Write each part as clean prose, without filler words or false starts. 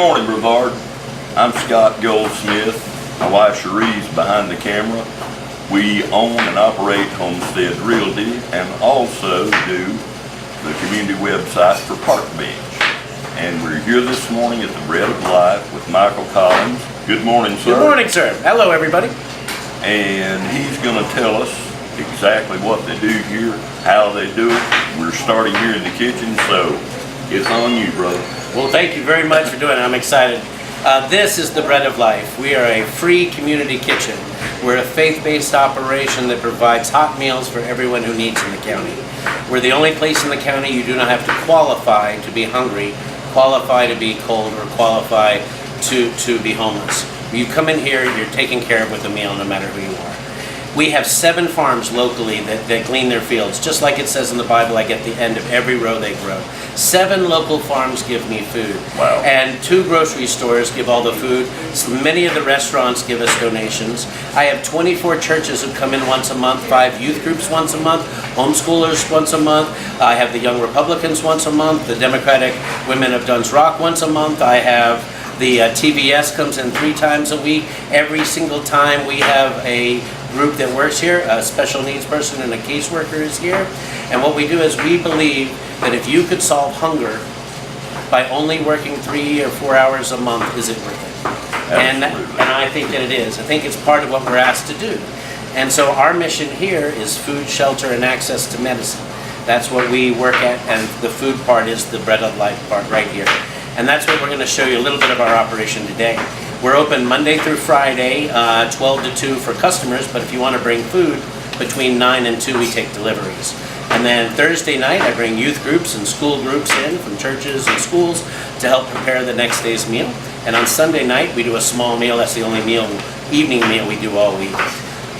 morning, Brevard. I'm Scott Goldsmith. My wife Cherie's behind the camera. We own and operate Homestead Realty and also do the community website for Park Bench. And we're here this morning at the Bread of Life with Michael Collins. Good morning, sir. Good morning, sir. Hello, everybody. And he's going to tell us exactly what they do here, how they do it. We're starting here in the kitchen, so it's on you, brother. Well, thank you very much for doing it. I'm excited. This is the Bread of Life. We are a free community kitchen. We're a faith-based operation that provides hot meals for everyone who needs in the county. We're the only place in the county you do not have to qualify to be hungry, qualify to be cold, or qualify to be homeless. You come in here, you're taken care of with a meal no matter who you are. We have 7 farms locally that glean their fields. Just like it says in the Bible, like at the end of every row they grow. 7 local farms give me food. Wow. And 2 grocery stores give all the food. So many of the restaurants give us donations. I have 24 churches who come in once a month, 5 youth groups once a month, homeschoolers once a month. I have the Young Republicans once a month, the Democratic Women of Duns Rock once a month. I have the TVS comes in 3 times a week. Every single time we have a group that works here, a special needs person and a caseworker is here. And what we do is we believe that if you could solve hunger by only working 3 or 4 hours a month, is it worth it? And I think that it is. I think it's part of what we're asked to do. And so our mission here is food, shelter, and access to medicine. That's what we work at, and the food part is the Bread of Life part right here. And that's what we're going to show you a little bit of our operation today. We're open Monday through Friday, 12 to 2 for customers, but if you want to bring food, between 9 and 2 we take deliveries. And then Thursday night I bring youth groups and school groups in from churches and schools to help prepare the next day's meal. And on Sunday night we do a small meal. That's the only evening meal we do all week.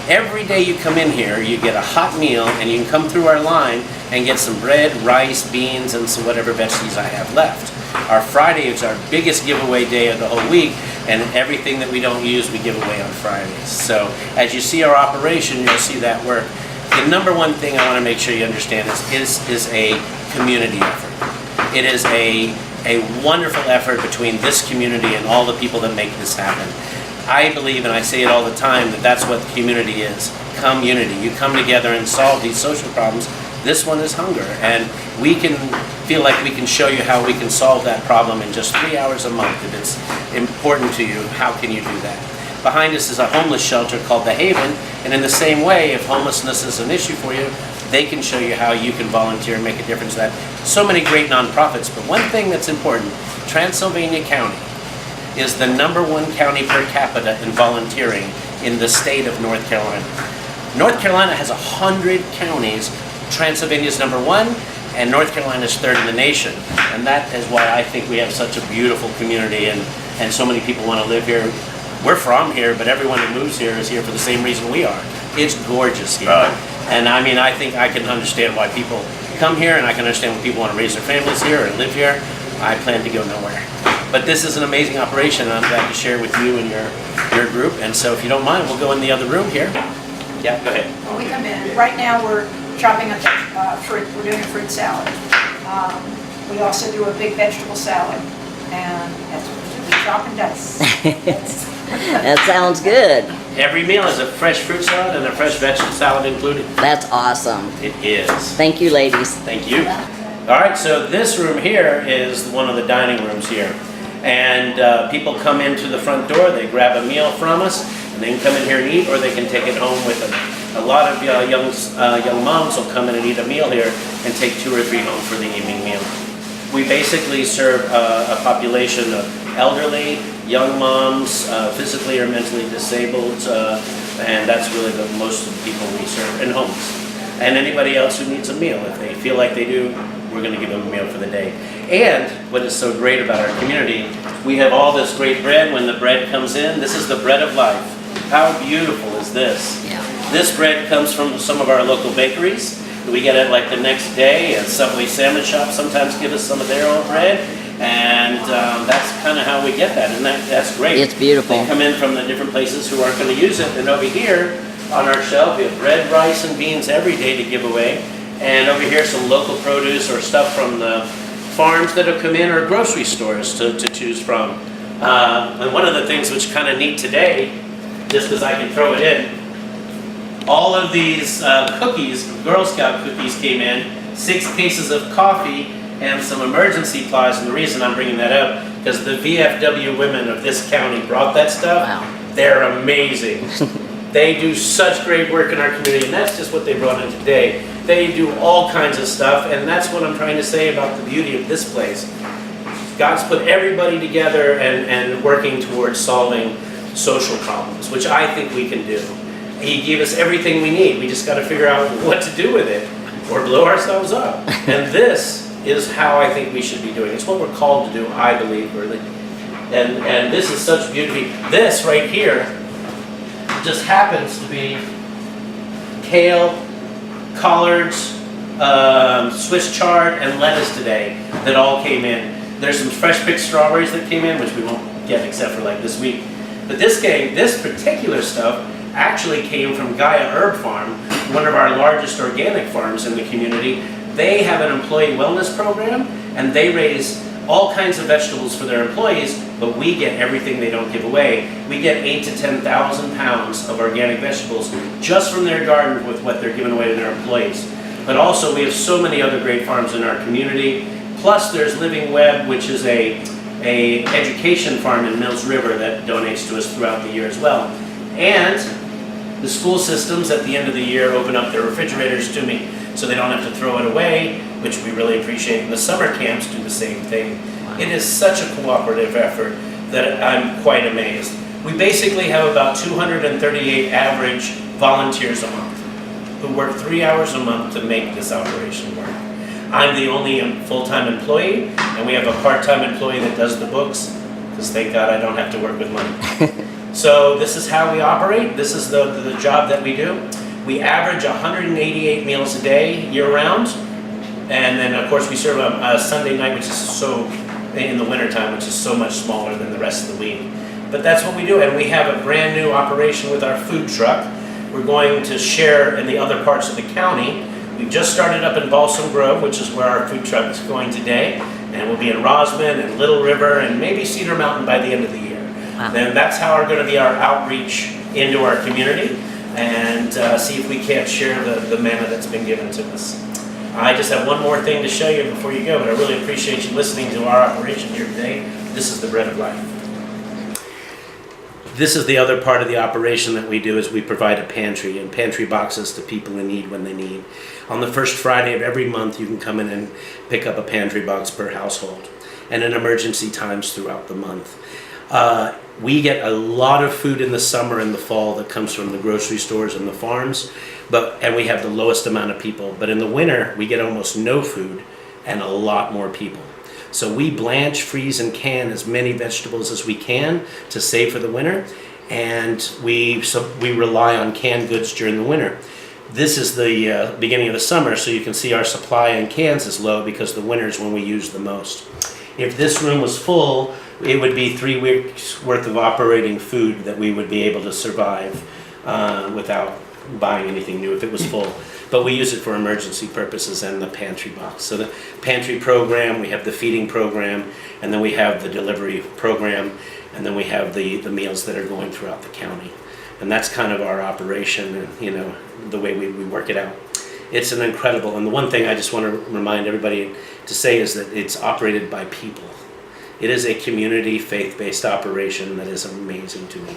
Every day you come in here, you get a hot meal, and you can come through our line and get some bread, rice, beans, and some whatever veggies I have left. Our Friday is our biggest giveaway day of the whole week, and everything that we don't use we give away on Fridays. So as you see our operation, you'll see that work. The number one thing I want to make sure you understand is a community effort. It is a wonderful effort between this community and all the people that make this happen. I believe, and I say it all the time, that that's what community is. Community. You come together and solve these social problems. This one is hunger, and we can feel like we can show you how we can solve that problem in just 3 hours a month. If it's important to you, how can you do that? Behind us is a homeless shelter called The Haven, and in the same way, if homelessness is an issue for you, they can show you how you can volunteer and make a difference in that. So many great nonprofits, but one thing that's important, Transylvania County is the #1 county per capita in volunteering in the state of North Carolina. North Carolina has 100 counties. Transylvania's #1, and North Carolina's 3rd in the nation. And that is why I think we have such a beautiful community, and so many people want to live here. We're from here, but everyone that moves here is here for the same reason we are. It's gorgeous here. And I mean, I think I can understand why people come here, and I can understand why people want to raise their families here and live here. I plan to go nowhere. But this is an amazing operation, and I'm glad to share with you and your group. And so if you don't mind, we'll go in the other room here. Yeah, go ahead. Well, we come in. Right now we're chopping up fruit. We're doing a fruit salad. We also do a big vegetable salad. And that's what we do. We chop and dice. That sounds good. Every meal is a fresh fruit salad and a fresh vegetable salad included. That's awesome. It is. Thank you, ladies. Thank you. All right, so this room here is one of the dining rooms here. And people come into the front door, they grab a meal from us, and they can come in here and eat, or they can take it home with them. A lot of young moms will come in and eat a meal here and take 2 or 3 home for the evening meal. We basically serve a population of elderly, young moms, physically or mentally disabled, and that's really most of the people we serve, and homeless. And anybody else who needs a meal. If they feel like they do, we're going to give them a meal for the day. And what is so great about our community, we have all this great bread. When the bread comes in, this is the Bread of Life. How beautiful is this? Yeah. This bread comes from some of our local bakeries. We get it like the next day, and Subway sandwich shops sometimes give us some of their own bread. And that's kind of how we get that, and that's great. It's beautiful. They come in from the different places who aren't going to use it, and over here on our shelf we have bread, rice, and beans every day to give away. And over here some local produce or stuff from the farms that have come in, or grocery stores to choose from. And one of the things which kind of neat today, just because I can throw it in, all of these cookies, Girl Scout cookies came in, 6 cases of coffee, and some emergency supplies. And the reason I'm bringing that up, because the VFW women of this county brought that stuff. Wow. They're amazing. They do such great work in our community, and that's just what they brought in today. They do all kinds of stuff, and that's what I'm trying to say about the beauty of this place. God's put everybody together and working towards solving social problems, which I think we can do. He gave us everything we need. We just got to figure out what to do with it or blow ourselves up. And this is how I think we should be doing. It's what we're called to do, I believe, really. And this is such beauty. This right here just happens to be kale, collards, Swiss chard, and lettuce today that all came in. There's some fresh picked strawberries that came in, which we won't get except for like this week. But this particular stuff actually came from Gaia Herb Farm, one of our largest organic farms in the community. They have an employee wellness program, and they raise all kinds of vegetables for their employees, but we get everything they don't give away. We get 8,000 to 10,000 pounds of organic vegetables just from their garden with what they're giving away to their employees. But also we have so many other great farms in our community. Plus there's Living Web, which is a education farm in Mills River that donates to us throughout the year as well. And the school systems at the end of the year open up their refrigerators to me so they don't have to throw it away, which we really appreciate. And the summer camps do the same thing. It is such a cooperative effort that I'm quite amazed. We basically have about 238 average volunteers a month who work 3 hours a month to make this operation work. I'm the only full-time employee, and we have a part-time employee that does the books, because thank God I don't have to work with money. So this is how we operate. This is the job that we do. We average 188 meals a day year-round, and then of course we serve a Sunday night, which is so, in the wintertime, which is so much smaller than the rest of the week. But that's what we do, and we have a brand new operation with our food truck. We're going to share in the other parts of the county. We've just started up in Balsam Grove, which is where our food truck is going today, and we'll be in Rosman and Little River and maybe Cedar Mountain by the end of the year. Wow. Then that's how we're going to be our outreach into our community and see if we can't share the manna that's been given to us. I just have one more thing to show you before you go, but I really appreciate you listening to our operation here today. This is the Bread of Life. This is the other part of the operation that we do, is we provide a pantry and pantry boxes to people in need when they need. On the first Friday of every month, you can come in and pick up a pantry box per household, and in emergency times throughout the month. We get a lot of food in the summer and the fall that comes from the grocery stores and the farms, and we have the lowest amount of people. But in the winter, we get almost no food and a lot more people. So we blanch, freeze, and can as many vegetables as we can to save for the winter, and we rely on canned goods during the winter. This is the beginning of the summer, so you can see our supply in cans is low because the winter is when we use the most. If this room was full, it would be 3 weeks worth of operating food that we would be able to survive without buying anything new if it was full. But we use it for emergency purposes and the pantry box. So the pantry program, we have the feeding program, and then we have the delivery program, and then we have the meals that are going throughout the county. And that's kind of our operation, and you know, the way we work it out. It's an incredible, and the one thing I just want to remind everybody to say is that it's operated by people. It is a community, faith-based operation that is amazing to me.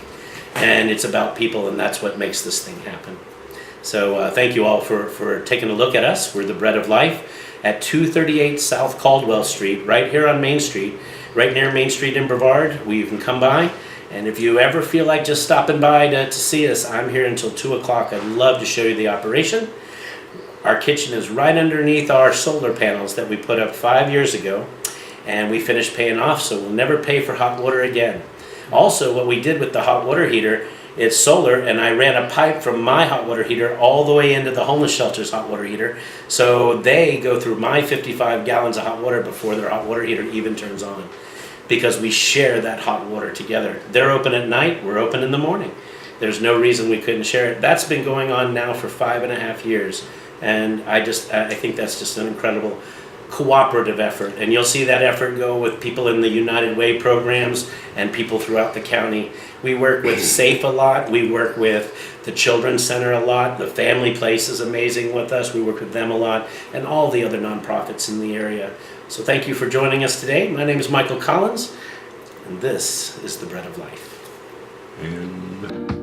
And it's about people, and that's what makes this thing happen. So thank you all for taking a look at us. We're the Bread of Life at 238 South Caldwell Street, right here on Main Street, right near Main Street in Brevard. You can come by, and if you ever feel like just stopping by to see us, I'm here until 2 o'clock. I'd love to show you the operation. Our kitchen is right underneath our solar panels that we put up 5 years ago, and we finished paying off, so we'll never pay for hot water again. Also, what we did with the hot water heater, it's solar, and I ran a pipe from my hot water heater all the way into the homeless shelter's hot water heater, so they go through my 55 gallons of hot water before their hot water heater even turns on, because we share that hot water together. They're open at night, we're open in the morning. There's no reason we couldn't share it. That's been going on now for 5.5 years, and I think that's just an incredible cooperative effort, and you'll see that effort go with people in the United Way programs and people throughout the county. We work with SAFE a lot, we work with the Children's Center a lot, the Family Place is amazing with us, we work with them a lot, and all the other nonprofits in the area. So thank you for joining us today. My name is Michael Collins, and this is the Bread of Life. And